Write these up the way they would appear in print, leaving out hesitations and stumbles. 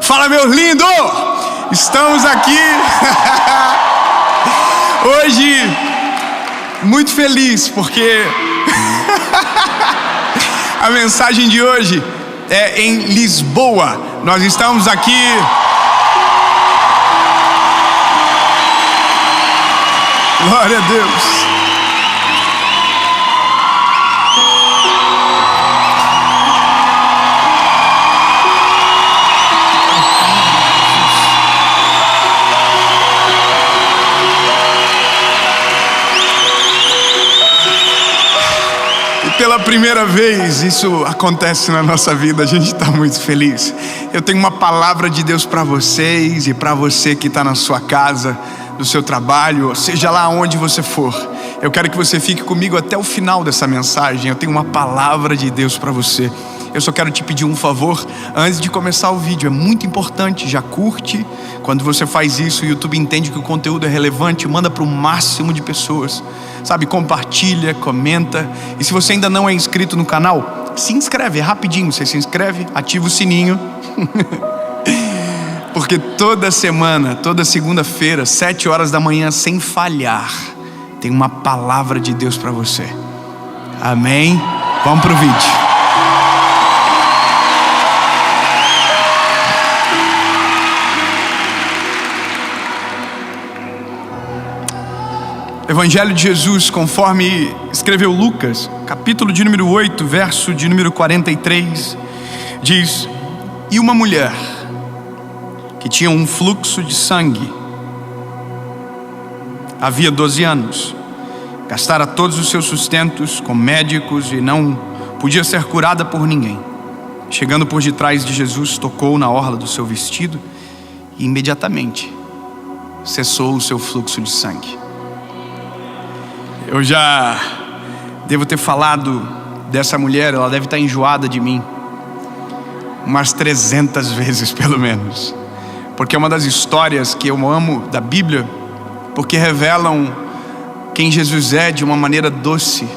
Fala, meu lindo! Estamos aqui hoje muito feliz porque a mensagem de hoje é em Lisboa. Nós estamos aqui glória a Deus. Pela primeira vez isso acontece na nossa vida, a gente está muito feliz. Eu tenho uma palavra de Deus para vocês e para você que está na sua casa, no seu trabalho, seja lá onde você for. Eu quero que você fique comigo até o final dessa mensagem. Eu tenho uma palavra de Deus para você. Eu só quero te pedir um favor antes de começar o vídeo. É muito importante, já curte. Quando você faz isso, o YouTube entende que o conteúdo é relevante, manda para o máximo de pessoas. Sabe, compartilha, comenta. E se você ainda não é inscrito no canal, se inscreve, é rapidinho. Você se inscreve, ativa o sininho. Porque toda semana, toda segunda-feira, 7 horas da manhã, sem falhar, tem uma palavra de Deus para você. Amém? Vamos pro vídeo. Evangelho de Jesus, conforme escreveu Lucas, capítulo de número 8, verso de número 43, diz: E uma mulher que tinha um fluxo de sangue, havia 12 anos, gastara todos os seus sustentos com médicos e não podia ser curada por ninguém. Chegando por detrás de Jesus, tocou na orla do seu vestido e imediatamente cessou o seu fluxo de sangue. Eu já devo ter falado dessa mulher, ela deve estar enjoada de mim umas 300 vezes pelo menos, porque é uma das histórias que eu amo da Bíblia, porque revelam quem Jesus é de uma maneira doce,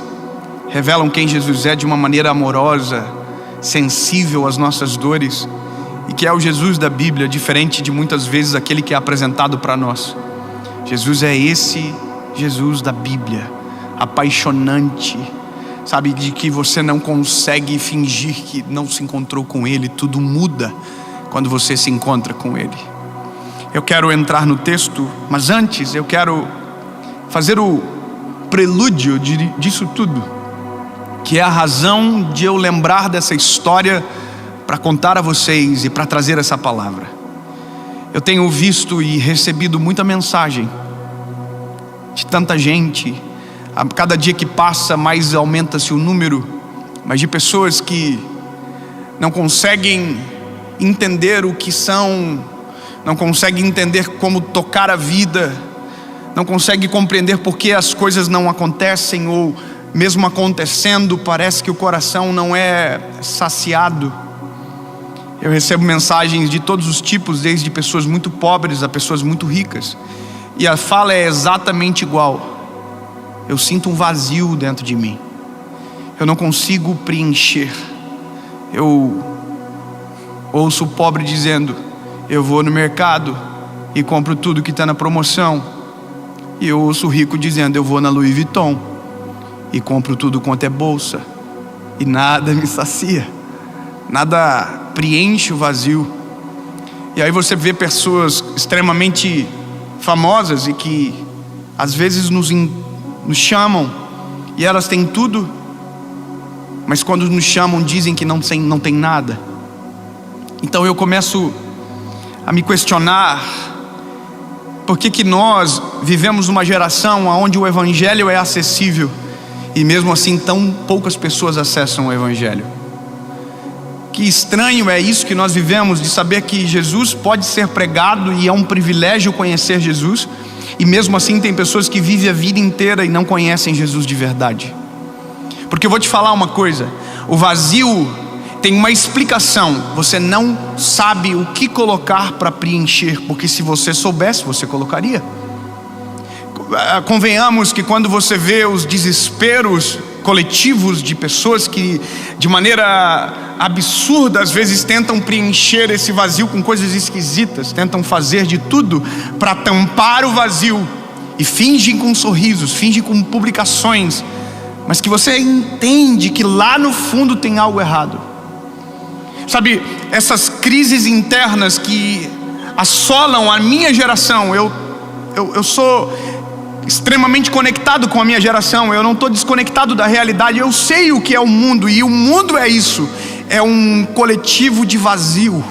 revelam quem Jesus é de uma maneira amorosa, sensível às nossas dores, e que é o Jesus da Bíblia, diferente de muitas vezes aquele que é apresentado para nós. Jesus é esse Jesus da Bíblia, apaixonante, sabe, de que você não consegue fingir que não se encontrou com Ele. Tudo muda quando você se encontra com Ele. Eu quero entrar no texto, mas antes eu quero fazer o prelúdio disso tudo, que é a razão de eu lembrar dessa história para contar a vocês e para trazer essa palavra. Eu tenho visto e recebido muita mensagem de tanta gente. A cada dia que passa, mais aumenta-se o número, mas de pessoas que não conseguem entender o que são, não conseguem entender como tocar a vida, não conseguem compreender por que as coisas não acontecem, ou mesmo acontecendo, parece que o coração não é saciado. Eu recebo mensagens de todos os tipos, desde pessoas muito pobres a pessoas muito ricas, e a fala é exatamente igual. Eu sinto um vazio dentro de mim. Eu não consigo preencher. Eu ouço o pobre dizendo: eu vou no mercado e compro tudo que está na promoção. E eu ouço o rico dizendo: eu vou na Louis Vuitton e compro tudo quanto é bolsa. E nada me sacia, nada preenche o vazio. E aí você vê pessoas extremamente famosas e que às vezes nos chamam, e elas têm tudo, mas quando nos chamam dizem que não tem nada. Então eu começo a me questionar: por que nós vivemos numa geração onde o Evangelho é acessível e mesmo assim tão poucas pessoas acessam o Evangelho? Que estranho é isso que nós vivemos, de saber que Jesus pode ser pregado e é um privilégio conhecer Jesus, e mesmo assim tem pessoas que vivem a vida inteira e não conhecem Jesus de verdade. Porque eu vou te falar uma coisa: o vazio tem uma explicação. Você não sabe o que colocar para preencher, porque se você soubesse, você colocaria. Convenhamos que quando você vê os desesperos coletivos de pessoas que de maneira absurda às vezes tentam preencher esse vazio com coisas esquisitas, tentam fazer de tudo para tampar o vazio e fingem com sorrisos, fingem com publicações, mas que você entende que lá no fundo tem algo errado. Sabe, essas crises internas que assolam a minha geração, eu sou extremamente conectado com a minha geração, eu não estou desconectado da realidade, eu sei o que é o mundo, e o mundo é isso, é um coletivo de vazio,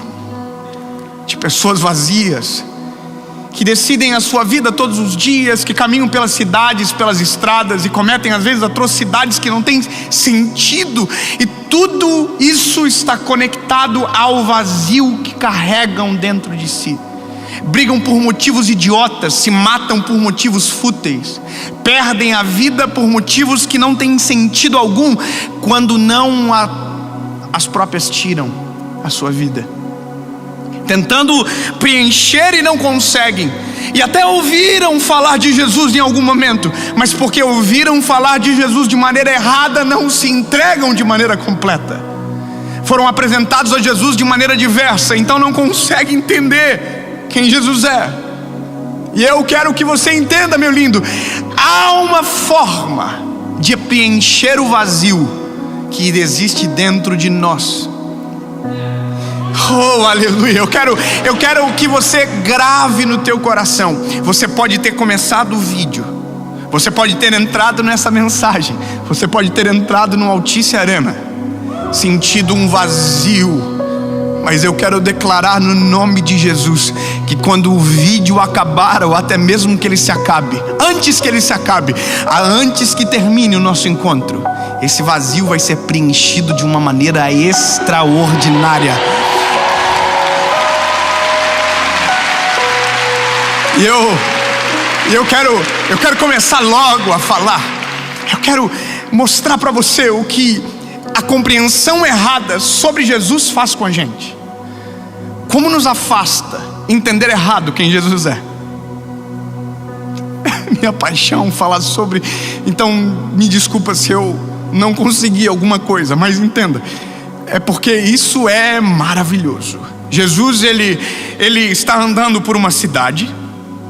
de pessoas vazias, que decidem a sua vida todos os dias, que caminham pelas cidades, pelas estradas e cometem às vezes atrocidades que não têm sentido, e tudo isso está conectado ao vazio que carregam dentro de si. Brigam por motivos idiotas, se matam por motivos fúteis, perdem a vida por motivos que não têm sentido algum, quando não as próprias tiram a sua vida, tentando preencher e não conseguem, e até ouviram falar de Jesus em algum momento, mas porque ouviram falar de Jesus de maneira errada, não se entregam de maneira completa. Foram apresentados a Jesus de maneira diversa, então não conseguem entender quem Jesus é. E eu quero que você entenda, meu lindo, há uma forma de preencher o vazio que existe dentro de nós. Oh, aleluia. Eu quero que você grave no teu coração. Você pode ter começado o vídeo, você pode ter entrado nessa mensagem, você pode ter entrado no Altice Arena sentido um vazio, mas eu quero declarar no nome de Jesus que quando o vídeo acabar, ou até mesmo que ele se acabe, antes que ele se acabe, antes que termine o nosso encontro, esse vazio vai ser preenchido de uma maneira extraordinária. E eu quero começar logo a falar. Eu quero mostrar para você o que a compreensão errada sobre Jesus faz com a gente. Como nos afasta entender errado quem Jesus é. Minha paixão falar sobre. Então me desculpa se eu não consegui alguma coisa, mas entenda, é porque isso é maravilhoso. Jesus ele está andando por uma cidade,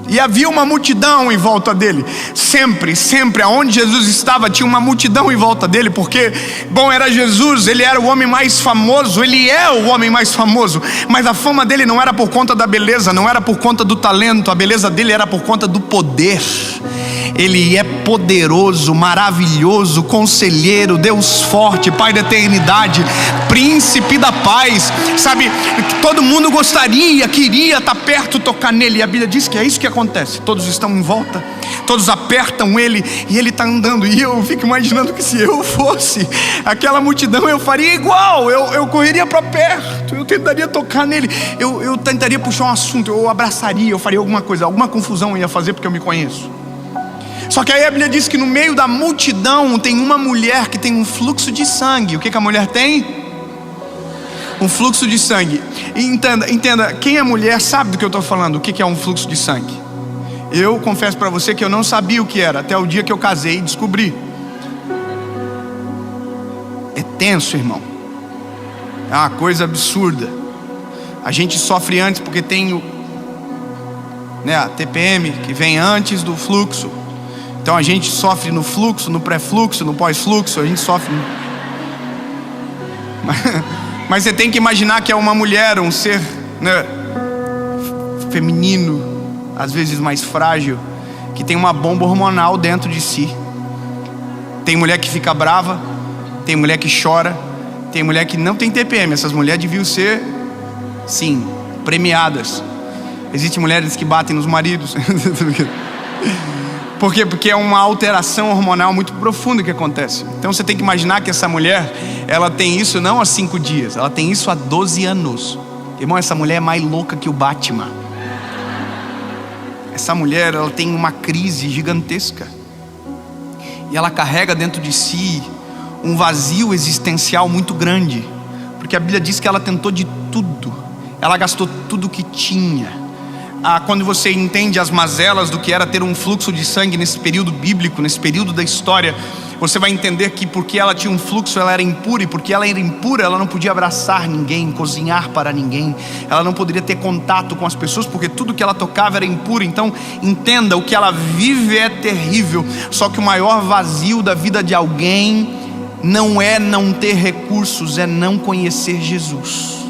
e havia uma multidão em volta dele. Sempre aonde Jesus estava tinha uma multidão em volta dele, porque, bom, era Jesus, ele era o homem mais famoso, ele é o homem mais famoso, mas a fama dele não era por conta da beleza, não era por conta do talento, a beleza dele era por conta do poder. Ele é poderoso, maravilhoso, conselheiro, Deus forte, Pai da eternidade, príncipe da paz. Sabe, todo mundo queria estar perto, tocar nele. E a Bíblia diz que é isso que acontece. Todos estão em volta, todos apertam ele, e ele está andando. E eu fico imaginando que se eu fosse aquela multidão, eu faria igual. Eu correria para perto, eu tentaria tocar nele, eu tentaria puxar um assunto, eu abraçaria, eu faria alguma coisa, alguma confusão eu ia fazer, porque eu me conheço. Só que aí a Bíblia diz que no meio da multidão tem uma mulher que tem um fluxo de sangue. O que a mulher tem? Um fluxo de sangue. E entenda, quem é mulher sabe do que eu estou falando. O que é um fluxo de sangue? Eu confesso para você que eu não sabia o que era, até o dia que eu casei e descobri. É tenso, irmão. É uma coisa absurda. A gente sofre antes porque tem a TPM que vem antes do fluxo. Então a gente sofre no fluxo, no pré-fluxo, no pós-fluxo, a gente sofre. Mas você tem que imaginar que é uma mulher, um ser, feminino, às vezes mais frágil, que tem uma bomba hormonal dentro de si. Tem mulher que fica brava, tem mulher que chora, tem mulher que não tem TPM. Essas mulheres deviam ser, sim, premiadas. Existem mulheres que batem nos maridos. Por quê? Porque é uma alteração hormonal muito profunda que acontece. Então você tem que imaginar que essa mulher, ela tem isso não há 5 dias, ela tem isso há 12 anos. Irmão, essa mulher é mais louca que o Batman. Essa mulher, ela tem uma crise gigantesca. E ela carrega dentro de si um vazio existencial muito grande. Porque a Bíblia diz que ela tentou de tudo. Ela gastou tudo que tinha. quando você entende as mazelas do que era ter um fluxo de sangue nesse período bíblico, nesse período da história, você vai entender que porque ela tinha um fluxo, ela era impura, e porque ela era impura, ela não podia abraçar ninguém, cozinhar para ninguém, ela não poderia ter contato com as pessoas, porque tudo que ela tocava era impuro. Então entenda, o que ela vive é terrível. Só que o maior vazio da vida de alguém não é não ter recursos, é não conhecer Jesus.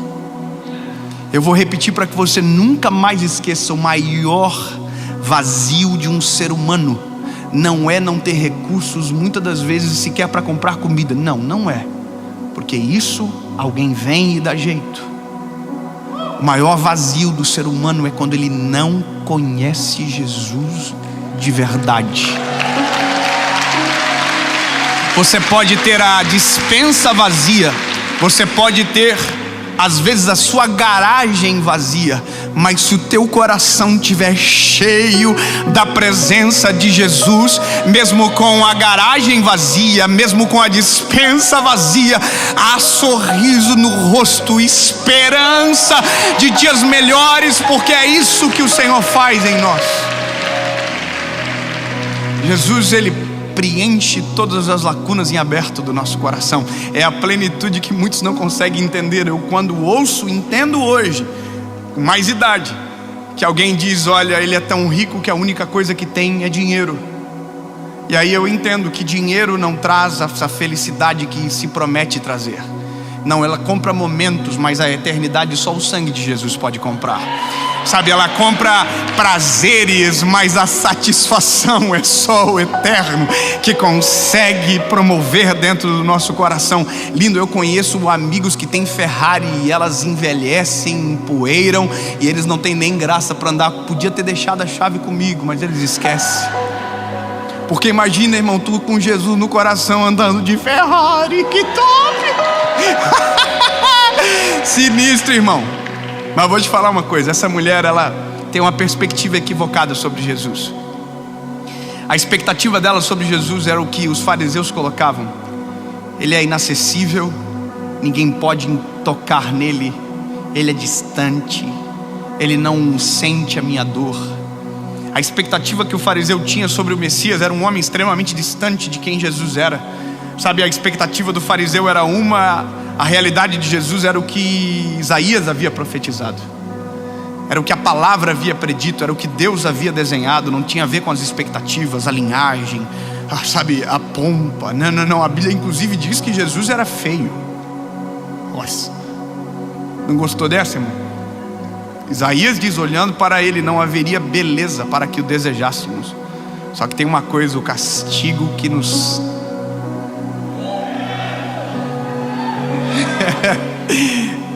Eu vou repetir para que você nunca mais esqueça: o maior vazio de um ser humano não é não ter recursos, muitas das vezes sequer para comprar comida. Não é, porque isso alguém vem e dá jeito. O maior vazio do ser humano é quando ele não conhece Jesus de verdade. Você pode ter a despensa vazia, você pode ter às vezes a sua garagem vazia, mas se o teu coração estiver cheio da presença de Jesus, mesmo com a garagem vazia, mesmo com a despensa vazia, há sorriso no rosto, esperança de dias melhores, porque é isso que o Senhor faz em nós. Jesus, Ele preenche todas as lacunas em aberto do nosso coração. É a plenitude que muitos não conseguem entender. Eu, quando ouço, entendo hoje, com mais idade, que alguém diz: olha, ele é tão rico que a única coisa que tem é dinheiro. E aí eu entendo que dinheiro não traz essa felicidade que se promete trazer. Não, ela compra momentos, mas a eternidade só o sangue de Jesus pode comprar. Sabe, ela compra prazeres, mas a satisfação é só o eterno que consegue promover dentro do nosso coração. Lindo, eu conheço amigos que têm Ferrari e elas envelhecem, empoeiram, e eles não têm nem graça para andar. Podia ter deixado a chave comigo, mas eles esquecem. Porque imagina, irmão, tu com Jesus no coração andando de Ferrari, que top! Sinistro, irmão. Mas vou te falar uma coisa: essa mulher, ela tem uma perspectiva equivocada sobre Jesus. A expectativa dela sobre Jesus era o que os fariseus colocavam: ele é inacessível, ninguém pode tocar nele, ele é distante, ele não sente a minha dor. A expectativa que o fariseu tinha sobre o Messias era um homem extremamente distante de quem Jesus era. Sabe, a expectativa do fariseu era uma, a realidade de Jesus era o que Isaías havia profetizado, era o que a palavra havia predito, era o que Deus havia desenhado. Não tinha a ver com as expectativas, a linhagem, sabe, a pompa. Não, a Bíblia inclusive diz que Jesus era feio. Nossa, não gostou dessa, irmão? Isaías diz: olhando para ele não haveria beleza para que o desejássemos. Só que tem uma coisa: o castigo que nos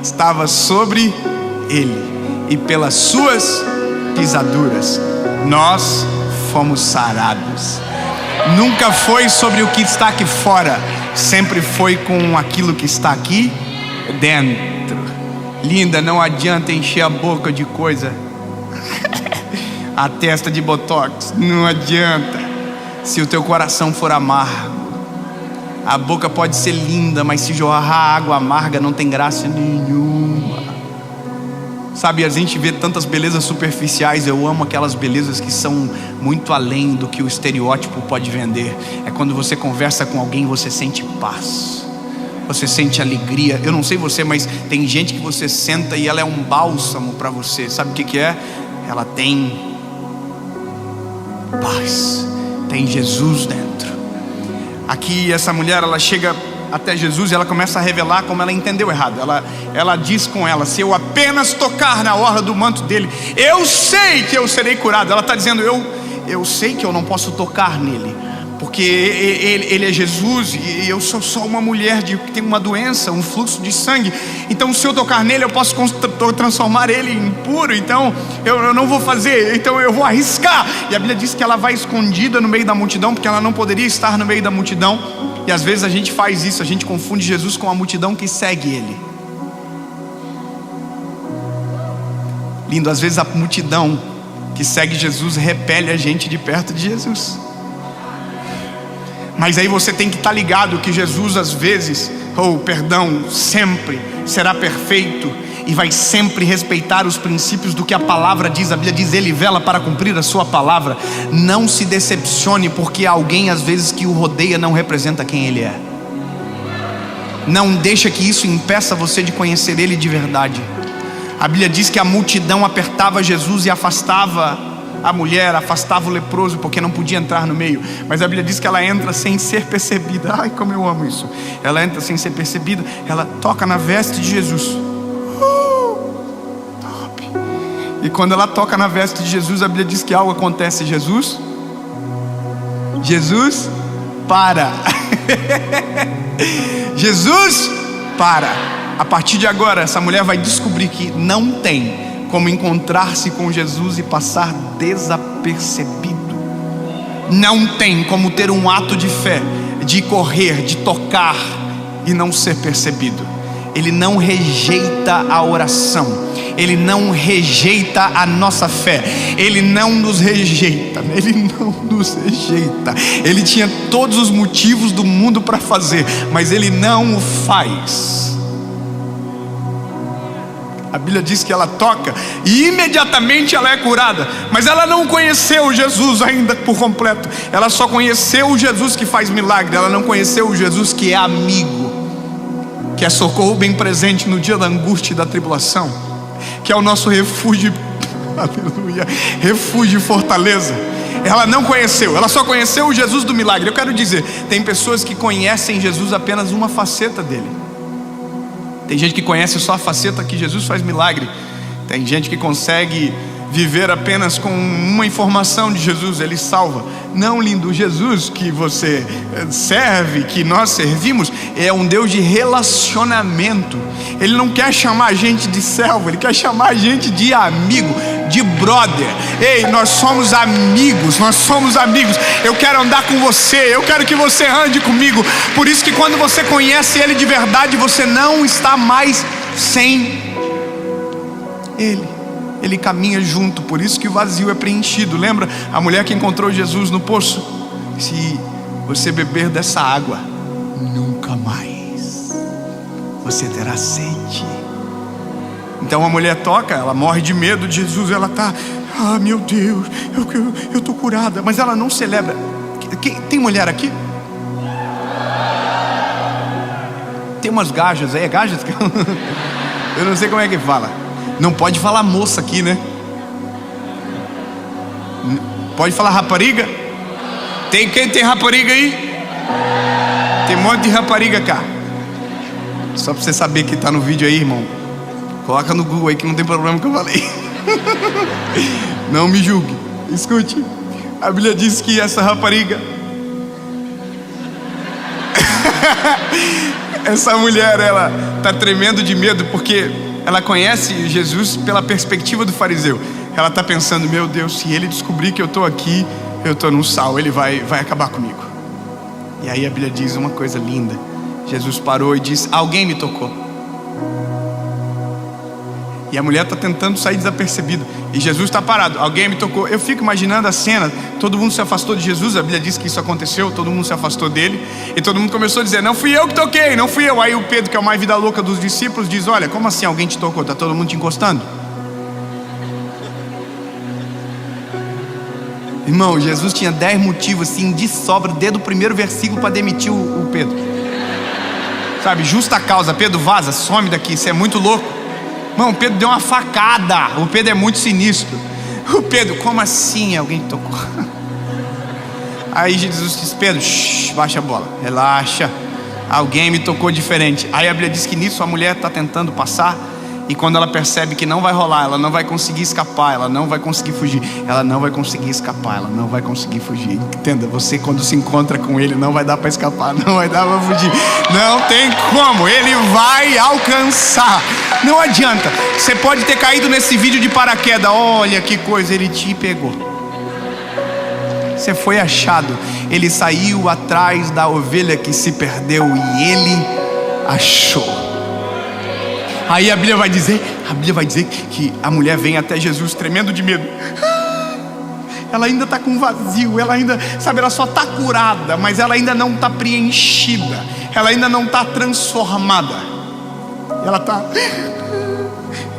estava sobre ele, e pelas suas pisaduras nós fomos sarados. Nunca foi sobre o que está aqui fora, sempre foi com aquilo que está aqui dentro. Linda, não adianta encher a boca de coisa, a testa de botox, não adianta. Se o teu coração for amargo, a boca pode ser linda, mas se jorrar água amarga não tem graça nenhuma. Sabe, a gente vê tantas belezas superficiais. Eu amo aquelas belezas que são muito além do que o estereótipo pode vender. É quando você conversa com alguém, você sente paz, você sente alegria. Eu não sei você, mas tem gente que você senta e ela é um bálsamo para você. Sabe o que é? Ela tem paz, tem Jesus dentro. Aqui essa mulher, ela chega até Jesus e ela começa a revelar como ela entendeu errado. Ela diz com ela: se eu apenas tocar na orla do manto dele, eu sei que eu serei curado. Ela está dizendo: eu sei que eu não posso tocar nele, porque ele é Jesus e eu sou só uma mulher que tem uma doença, um fluxo de sangue. Então se eu tocar nele, eu posso transformar ele em impuro. Então eu não vou fazer, então eu vou arriscar. E a Bíblia diz que ela vai escondida no meio da multidão, porque ela não poderia estar no meio da multidão. E às vezes a gente faz isso, a gente confunde Jesus com a multidão que segue ele. Lindo, às vezes a multidão que segue Jesus repele a gente de perto de Jesus. Mas aí você tem que estar ligado que Jesus às vezes, sempre será perfeito. e vai sempre respeitar os princípios do que a palavra diz. A Bíblia diz: Ele vela para cumprir a sua palavra. Não se decepcione porque alguém às vezes que o rodeia não representa quem Ele é. Não deixa que isso impeça você de conhecer Ele de verdade. A Bíblia diz que a multidão apertava Jesus e afastava a mulher, afastava o leproso, porque não podia entrar no meio. Mas a Bíblia diz que ela entra sem ser percebida. Ai, como eu amo isso. Ela entra sem ser percebida. Ela toca na veste de Jesus. Top. E quando ela toca na veste de Jesus, a Bíblia diz que algo acontece. Jesus para. Jesus para. A partir de agora, essa mulher vai descobrir que não tem como encontrar-se com Jesus e passar desapercebido. Não tem como ter um ato de fé, de correr, de tocar e não ser percebido. Ele não rejeita a oração. Ele não rejeita a nossa fé. Ele não nos rejeita. Ele não nos rejeita. Ele tinha todos os motivos do mundo para fazer, mas Ele não o faz. A Bíblia diz que ela toca e imediatamente ela é curada. Mas ela não conheceu Jesus ainda por completo. Ela só conheceu o Jesus que faz milagre. Ela não conheceu o Jesus que é amigo, que é socorro bem presente no dia da angústia e da tribulação, que é o nosso refúgio, aleluia, refúgio e fortaleza. Ela não conheceu, ela só conheceu o Jesus do milagre. Eu quero dizer, tem pessoas que conhecem Jesus apenas uma faceta dele. Tem gente que conhece só a faceta que Jesus faz milagre. Tem gente que consegue viver apenas com uma informação de Jesus: Ele salva. Não, lindo, o Jesus que você serve, que nós servimos, é um Deus de relacionamento. Ele não quer chamar a gente de servo, Ele quer chamar a gente de amigo, de brother. Ei, nós somos amigos, nós somos amigos. Eu quero andar com você, eu quero que você ande comigo. Por isso que quando você conhece Ele de verdade, você não está mais sem Ele. Ele caminha junto, por isso que o vazio é preenchido. Lembra a mulher que encontrou Jesus no poço? Se você beber dessa água, nunca mais você terá sede. Então a mulher toca, ela morre de medo de Jesus. Ela está, meu Deus, eu estou curada. Mas ela não celebra. Tem mulher aqui? Tem umas gajas aí, é gajas? Eu não sei como é que fala. Não pode falar moça aqui, né? Pode falar rapariga? Quem tem rapariga aí? Tem um monte de rapariga cá. Só pra você saber que tá no vídeo aí, irmão. Coloca no Google aí que não tem problema que eu falei. Não me julgue. Escute. A Bíblia diz que essa rapariga essa mulher, ela tá tremendo de medo porque ela conhece Jesus pela perspectiva do fariseu. Ela está pensando: meu Deus, se ele descobrir que eu estou aqui, eu estou num sal, ele vai acabar comigo. E aí a Bíblia diz uma coisa linda. Jesus parou e disse: alguém me tocou. E a mulher está tentando sair desapercebida. E Jesus está parado: alguém me tocou. Eu fico imaginando a cena. Todo mundo se afastou de Jesus. A Bíblia diz que isso aconteceu. Todo mundo se afastou dele. E todo mundo começou a dizer: não fui eu que toquei, não fui eu. Aí o Pedro, que é o mais vida louca dos discípulos, diz: olha, como assim alguém te tocou? Está todo mundo te encostando? Irmão, Jesus tinha 10 motivos assim de sobra desde o primeiro versículo para demitir o Pedro. Sabe, justa causa. Pedro, vaza, some daqui, você é muito louco. Irmão, o Pedro deu uma facada. O Pedro é muito sinistro. O Pedro: como assim alguém tocou? Aí Jesus disse: Pedro, baixa a bola, relaxa, alguém me tocou diferente. Aí a Bíblia diz que nisso a mulher está tentando passar. E quando ela percebe que não vai rolar, ela não vai conseguir escapar, ela não vai conseguir fugir, ela não vai conseguir escapar, ela não vai conseguir fugir. Entenda, você quando se encontra com ele, não vai dar para escapar, não vai dar para fugir, não tem como, ele vai alcançar. Não adianta, você pode ter caído nesse vídeo de paraquedas, olha que coisa, ele te pegou. Você foi achado, ele saiu atrás da ovelha que se perdeu e ele achou. Aí a Bíblia vai dizer que a mulher vem até Jesus tremendo de medo. Ela ainda está com vazio, ela ainda, sabe, ela só está curada, mas ela ainda não está preenchida, ela ainda não está transformada. Ela está: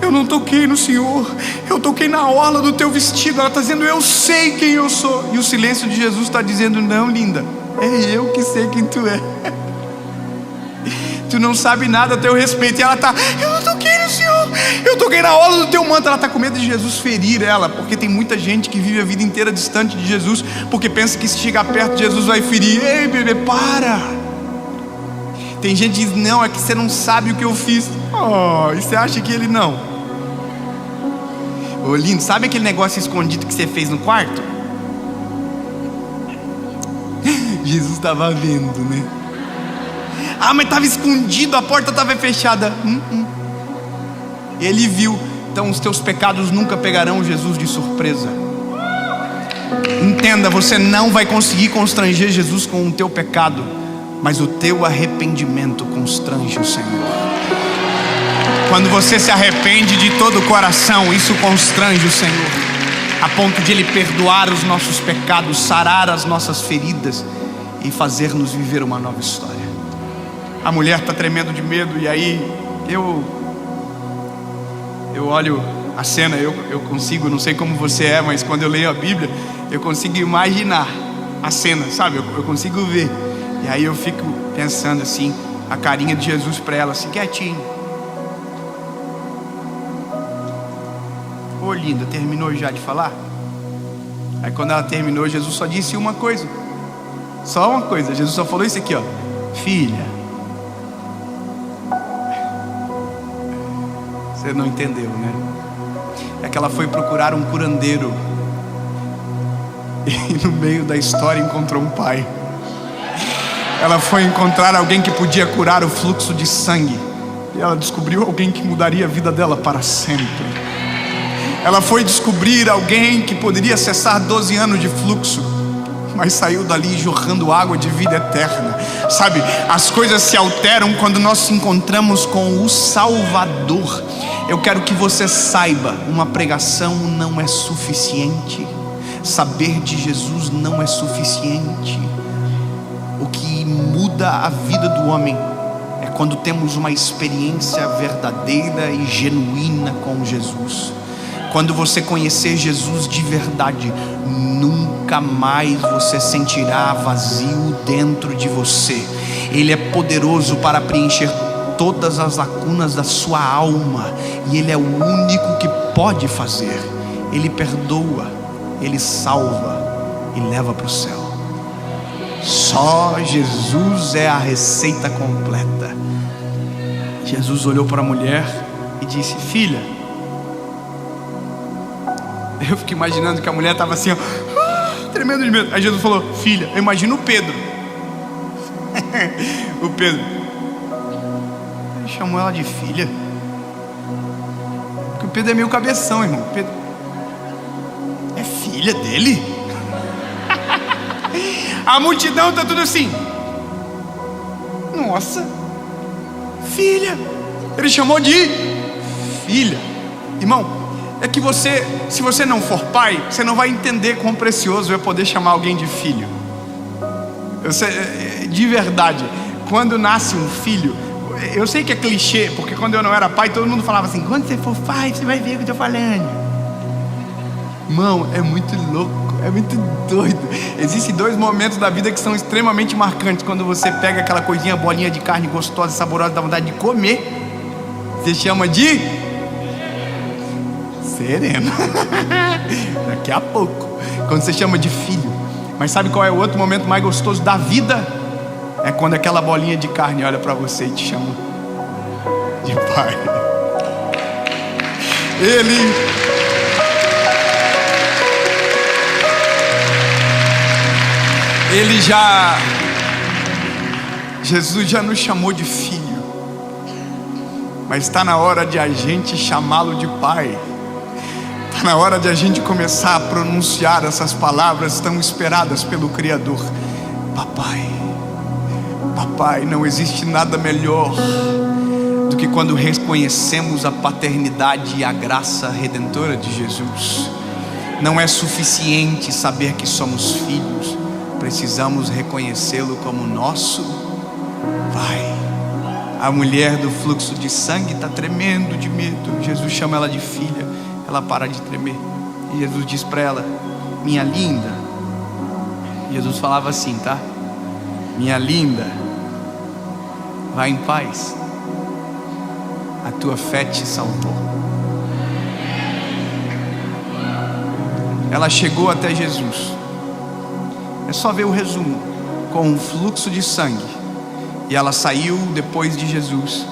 eu não toquei no Senhor, eu toquei na orla do teu vestido. Ela está dizendo: eu sei quem eu sou. E o silêncio de Jesus está dizendo: não, linda, é eu que sei quem tu é. Tu não sabe nada a teu respeito. E ela está: eu não toquei no Senhor, eu toquei na orla do teu manto. Ela está com medo de Jesus ferir ela, porque tem muita gente que vive a vida inteira distante de Jesus, porque pensa que se chegar perto de Jesus vai ferir. Ei, bebê, para. Tem gente que diz: não, é que você não sabe o que eu fiz. Oh, e você acha que ele não? Ô lindo, sabe aquele negócio escondido que você fez no quarto? Jesus estava vendo, né? Ah, mas estava escondido, a porta estava fechada. Ele viu. Então os teus pecados nunca pegarão Jesus de surpresa. Entenda, você não vai conseguir constranger Jesus com o teu pecado, mas o teu arrependimento constrange o Senhor. Quando você se arrepende de todo o coração, isso constrange o Senhor, a ponto de Ele perdoar os nossos pecados, sarar as nossas feridas e fazer-nos viver uma nova história. A mulher está tremendo de medo, e aí eu olho a cena, eu consigo, não sei como você é, mas quando eu leio a Bíblia, eu consigo imaginar a cena, sabe? Eu consigo ver. E aí eu fico pensando assim, a carinha de Jesus para ela, assim, quietinho. Ô linda, terminou já de falar? Aí quando ela terminou, Jesus só disse uma coisa. Só uma coisa, Jesus só falou isso aqui, ó: filha. Você não entendeu, né? É que ela foi procurar um curandeiro, e no meio da história encontrou um pai. Ela foi encontrar alguém que podia curar o fluxo de sangue, e ela descobriu alguém que mudaria a vida dela para sempre. Ela foi descobrir alguém que poderia cessar 12 anos de fluxo, mas saiu dali jorrando água de vida eterna. Sabe, as coisas se alteram quando nós nos encontramos com o Salvador. Eu quero que você saiba, uma pregação não é suficiente. Saber de Jesus não é suficiente. O que muda a vida do homem é quando temos uma experiência verdadeira e genuína com Jesus. Quando você conhecer Jesus de verdade, nunca mais você sentirá vazio dentro de você. Ele é poderoso para preencher todas as lacunas da sua alma, e Ele é o único que pode fazer. Ele perdoa, Ele salva e leva para o céu. Só Jesus é a receita completa. Jesus olhou para a mulher e disse: filha. Eu fico imaginando que a mulher estava assim, ó, tremendo de medo. Aí Jesus falou: filha. Eu imagino o Pedro. O Pedro. Ele chamou ela de filha, porque o Pedro é meio cabeção, irmão. Pedro é filha dele? A multidão está tudo assim: nossa, filha. Ele chamou de filha. Irmão, é que você, se você não for pai, você não vai entender quão precioso é poder chamar alguém de filho. De verdade, quando nasce um filho, eu sei que é clichê, porque quando eu não era pai, todo mundo falava assim: quando você for pai, você vai ver o que eu estou falando. Irmão, é muito louco, é muito doido. Existem dois momentos da vida que são extremamente marcantes. Quando você pega aquela coisinha, bolinha de carne gostosa, saborosa, dá vontade de comer, você chama de sereno. Daqui a pouco, quando você chama de filho. Mas sabe qual é o outro momento mais gostoso da vida? É quando aquela bolinha de carne olha para você e te chama de pai. Jesus já nos chamou de filho, mas está na hora de a gente chamá-lo de pai. Está na hora de a gente começar a pronunciar essas palavras tão esperadas pelo Criador. Papai, papai. Não existe nada melhor do que quando reconhecemos a paternidade e a graça redentora de Jesus. Não é suficiente saber que somos filhos, precisamos reconhecê-lo como nosso Pai. A mulher do fluxo de sangue está tremendo de medo. Jesus chama ela de filha, ela para de tremer. E Jesus diz para ela: minha linda. Jesus falava assim, tá? Minha linda, vai em paz, a tua fé te salvou. Ela chegou até Jesus. É só ver o resumo, com um fluxo de sangue. E ela saiu depois de Jesus,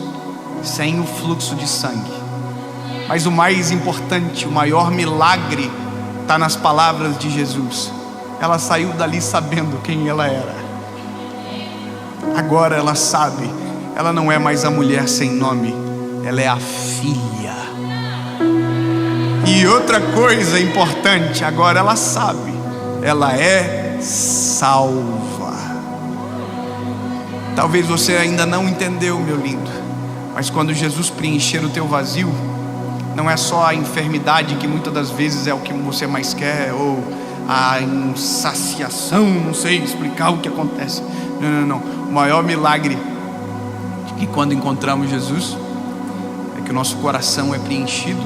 sem o fluxo de sangue. Mas o mais importante, o maior milagre, está nas palavras de Jesus. Ela saiu dali sabendo quem ela era. Agora ela sabe, ela não é mais a mulher sem nome, ela é a filha. E outra coisa importante, agora ela sabe, ela é salva. Talvez você ainda não entendeu, meu lindo, mas quando Jesus preencher o teu vazio, não é só a enfermidade, que muitas das vezes é o que você mais quer, ou a insaciação, não sei explicar o que acontece. Não. O maior milagre de que quando encontramos Jesus é que o nosso coração é preenchido,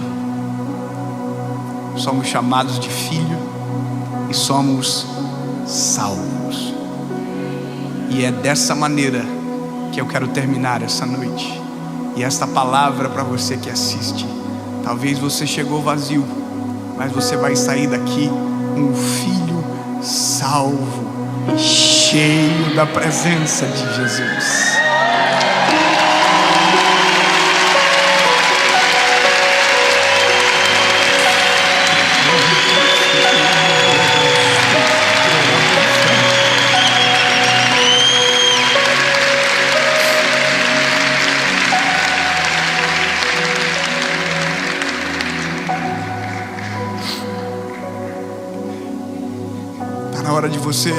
somos chamados de filho e somos salvos. E é dessa maneira que eu quero terminar essa noite. E esta palavra para você que assiste: talvez você chegou vazio, mas você vai sair daqui um filho salvo, cheio da presença de Jesus. Na hora de você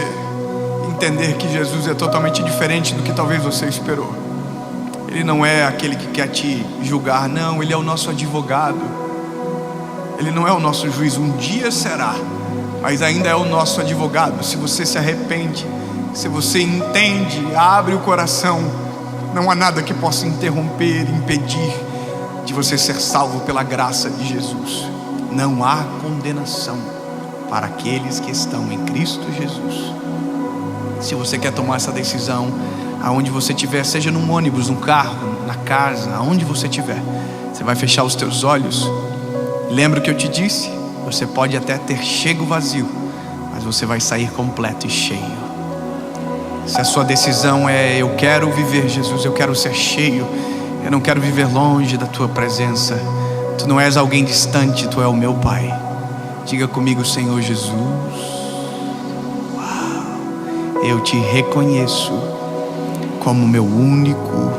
entender que Jesus é totalmente diferente do que talvez você esperou. Ele não é aquele que quer te julgar, não. Ele é o nosso advogado. Ele não é o nosso juiz. Um dia será, mas ainda é o nosso advogado. Se você se arrepende, se você entende, abre o coração, não há nada que possa interromper, impedir de você ser salvo pela graça de Jesus. Não há condenação para aqueles que estão em Cristo Jesus. Se você quer tomar essa decisão, aonde você estiver, seja num ônibus, num carro, na casa, aonde você estiver, você vai fechar os teus olhos. Lembra o que eu te disse? Você pode até ter chego vazio, mas você vai sair completo e cheio. Se a sua decisão é: eu quero viver Jesus, eu quero ser cheio, eu não quero viver longe da tua presença. Tu não és alguém distante, tu é o meu Pai. Diga comigo: Senhor Jesus, eu te reconheço como meu único,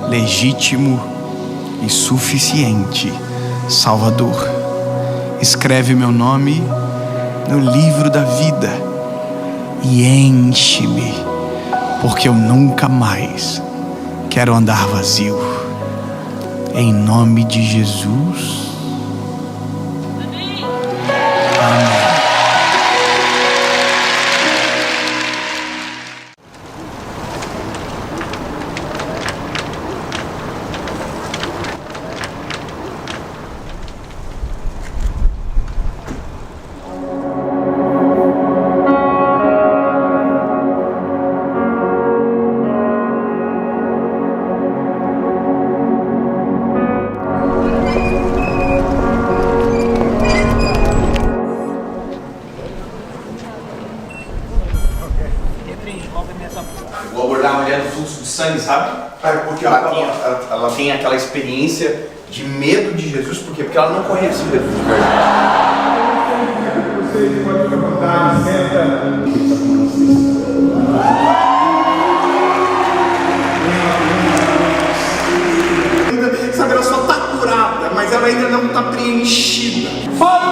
legítimo e suficiente Salvador. Escreve meu nome no livro da vida e enche-me, porque eu nunca mais quero andar vazio. Em nome de Jesus. Vou abordar a mulher do fluxo de sangue, sabe? Porque ela tem aquela experiência de medo de Jesus, por quê? Porque ela não conhece Jesus de verdade. Você pode levantar, senta. Sabe, ela só está curada, mas ela ainda não está preenchida. Fala!